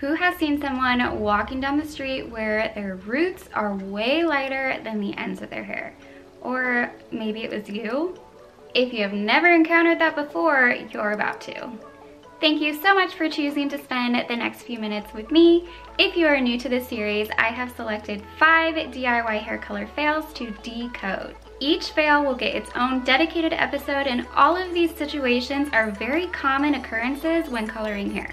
Who has seen someone walking down the street where their roots are way lighter than the ends of their hair? Or maybe it was you? If you have never encountered that before, you're about to. Thank you so much for choosing to spend the next few minutes with me. If you are new to this series, I have selected 5 DIY hair color fails to decode. Each fail will get its own dedicated episode, and all of these situations are very common occurrences when coloring hair.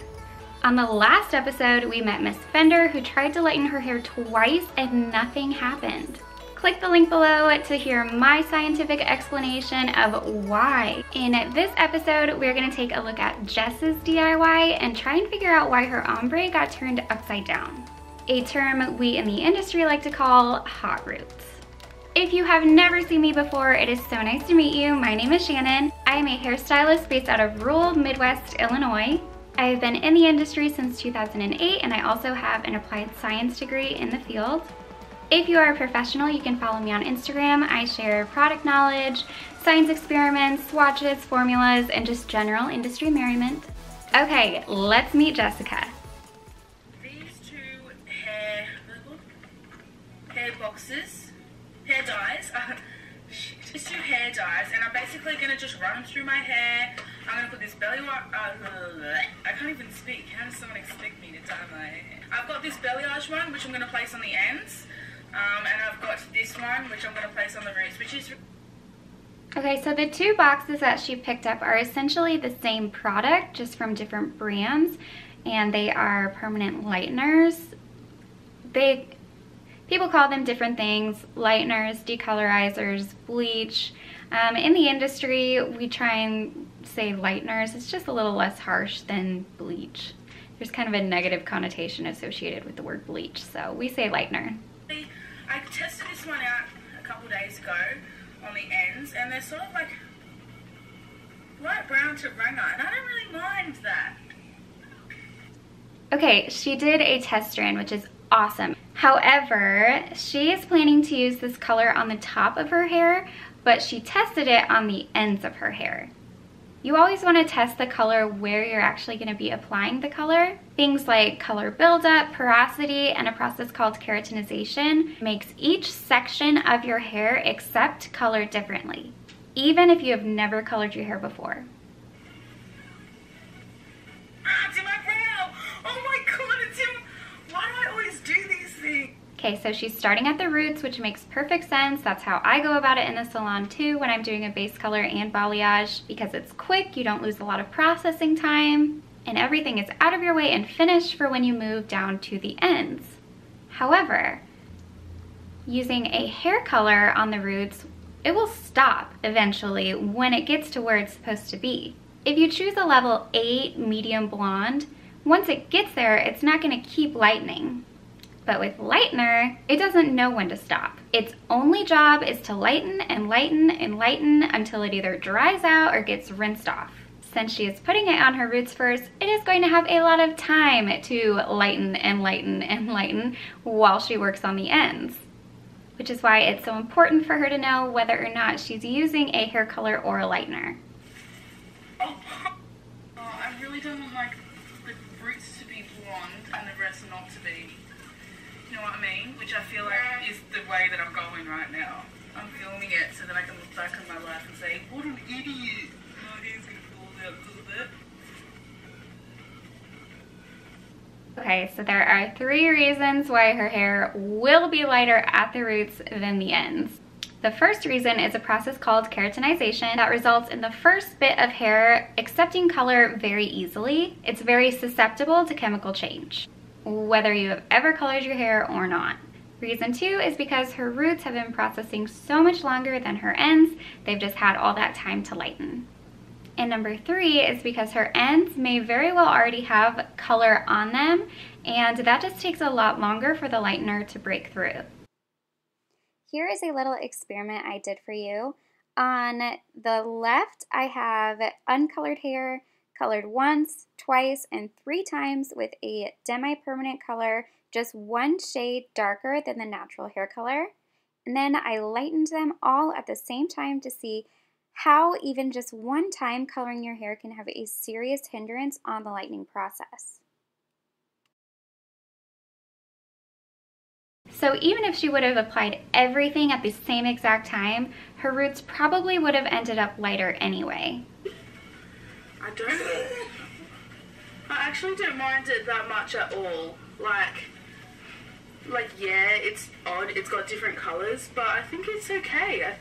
On the last episode, we met Miss Fender, who tried to lighten her hair twice and nothing happened. Click the link below to hear my scientific explanation of why. In this episode, we're gonna take a look at Jess's DIY and try and figure out why her ombre got turned upside down, a term we in the industry like to call hot roots. If you have never seen me before, it is so nice to meet you. My name is Shannon. I am a hairstylist based out of rural Midwest Illinois. I have been in the industry since 2008, and I also have an applied science degree in the field. If you are a professional, you can follow me on Instagram. I share product knowledge, science experiments, swatches, formulas, and just general industry merriment. Okay, let's meet Jessica. These two hair boxes, hair dyes, these two hair dyes, and I'm basically gonna just run them through my hair. I'm gonna put this belly wash, I can't even speak. How does someone expect me to dye my hair? I've got this balayage one, which I'm gonna place on the ends. And I've got this one, which I'm going to place on the roots, which is... Okay, so the 2 boxes that she picked up are essentially the same product, just from different brands, and they are permanent lighteners. People call them different things: lighteners, decolorizers, bleach. In the industry, we try and say lighteners. It's just a little less harsh than bleach. There's kind of a negative connotation associated with the word bleach, so we say lightener. I tested this one out a couple days ago on the ends, and they're sort of like light brown to ranger, and I don't really mind that. Okay, she did a test strand, which is awesome. However, she is planning to use this color on the top of her hair, but she tested it on the ends of her hair. You always want to test the color where you're actually going to be applying the color. Things like color buildup, porosity, and a process called keratinization makes each section of your hair accept color differently, even if you have never colored your hair before. Ah, to my brow! Oh my god, it's him! Why do I always do these things? Okay, so she's starting at the roots, which makes perfect sense. That's how I go about it in the salon too when I'm doing a base color and balayage, because it's quick, you don't lose a lot of processing time, and everything is out of your way and finished for when you move down to the ends. However, using a hair color on the roots, it will stop eventually when it gets to where it's supposed to be. If you choose a level 8 medium blonde, once it gets there, it's not going to keep lightening. But with lightener, it doesn't know when to stop. Its only job is to lighten and lighten and lighten until it either dries out or gets rinsed off. Since she is putting it on her roots first, it is going to have a lot of time to lighten and lighten and lighten while she works on the ends, which is why it's so important for her to know whether or not she's using a hair color or a lightener. Oh, I really don't want like the roots to be blonde and the rest not to be. You know what I mean? Which I feel like is the way that I'm going right now. I'm filming it so that I can look back on my life and say, what an idiot! My hair's gonna fall out a little bit. Okay, so there are 3 reasons why her hair will be lighter at the roots than the ends. The first reason is a process called keratinization that results in the first bit of hair accepting color very easily. It's very susceptible to chemical change, whether you have ever colored your hair or not. Reason 2 is because her roots have been processing so much longer than her ends, they've just had all that time to lighten. And number 3 is because her ends may very well already have color on them, and that just takes a lot longer for the lightener to break through. Here is a little experiment I did for you. On the left, I have uncolored hair, colored once, twice, and 3 times with a demi-permanent color, just 1 shade darker than the natural hair color. And then I lightened them all at the same time to see how even just 1 time coloring your hair can have a serious hindrance on the lightening process. So even if she would have applied everything at the same exact time, her roots probably would have ended up lighter anyway. I actually don't mind it that much at all. Like yeah, it's odd, it's got different colors, but I think it's okay.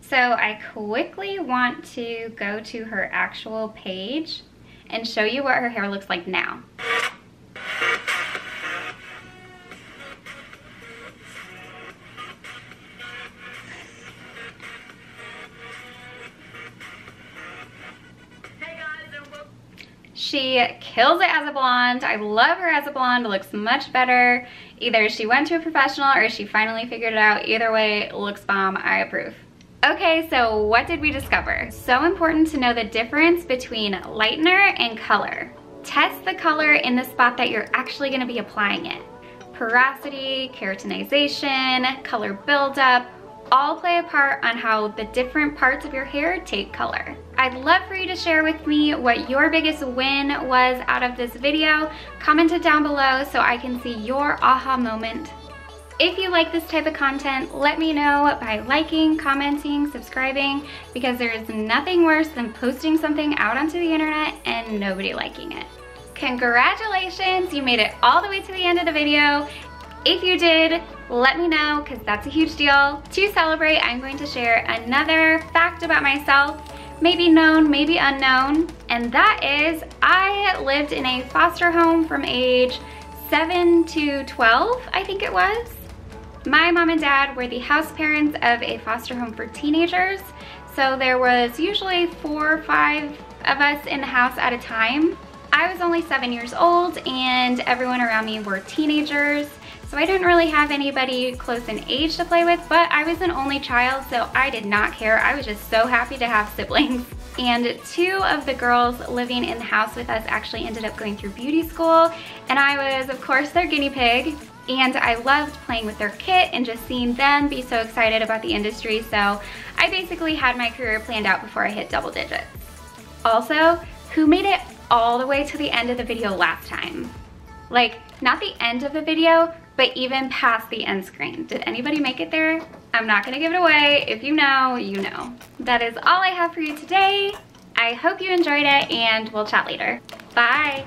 So I quickly want to go to her actual page and show you what her hair looks like now. She kills it as a blonde. I love her as a blonde. It looks much better. Either she went to a professional or she finally figured it out. Either way, looks bomb. I approve. Okay, so what did we discover? So important to know the difference between lightener and color. Test the color in the spot that you're actually going to be applying it. Porosity, keratinization, color buildup, all play a part on how the different parts of your hair take color. I'd love for you to share with me what your biggest win was out of this video. Comment it down below so I can see your aha moment. If you like this type of content, let me know by liking, commenting, subscribing, because there is nothing worse than posting something out onto the internet and nobody liking it. Congratulations, you made it all the way to the end of the video. If you did, let me know, because that's a huge deal. To celebrate, I'm going to share another fact about myself, maybe known, maybe unknown, and that is I lived in a foster home from age 7 to 12, I think it was. My mom and dad were the house parents of a foster home for teenagers, so there was usually 4 or 5 of us in the house at a time. I was only 7 years old and everyone around me were teenagers, so I didn't really have anybody close in age to play with, but I was an only child, so I did not care. I was just so happy to have siblings. And 2 of the girls living in the house with us actually ended up going through beauty school, and I was, of course, their guinea pig. And I loved playing with their kit and just seeing them be so excited about the industry, so I basically had my career planned out before I hit double digits. Also, who made it all the way to the end of the video last time? Like, not the end of the video, but even past the end screen. Did anybody make it there? I'm not gonna give it away. If you know, you know. That is all I have for you today. I hope you enjoyed it, and we'll chat later. Bye.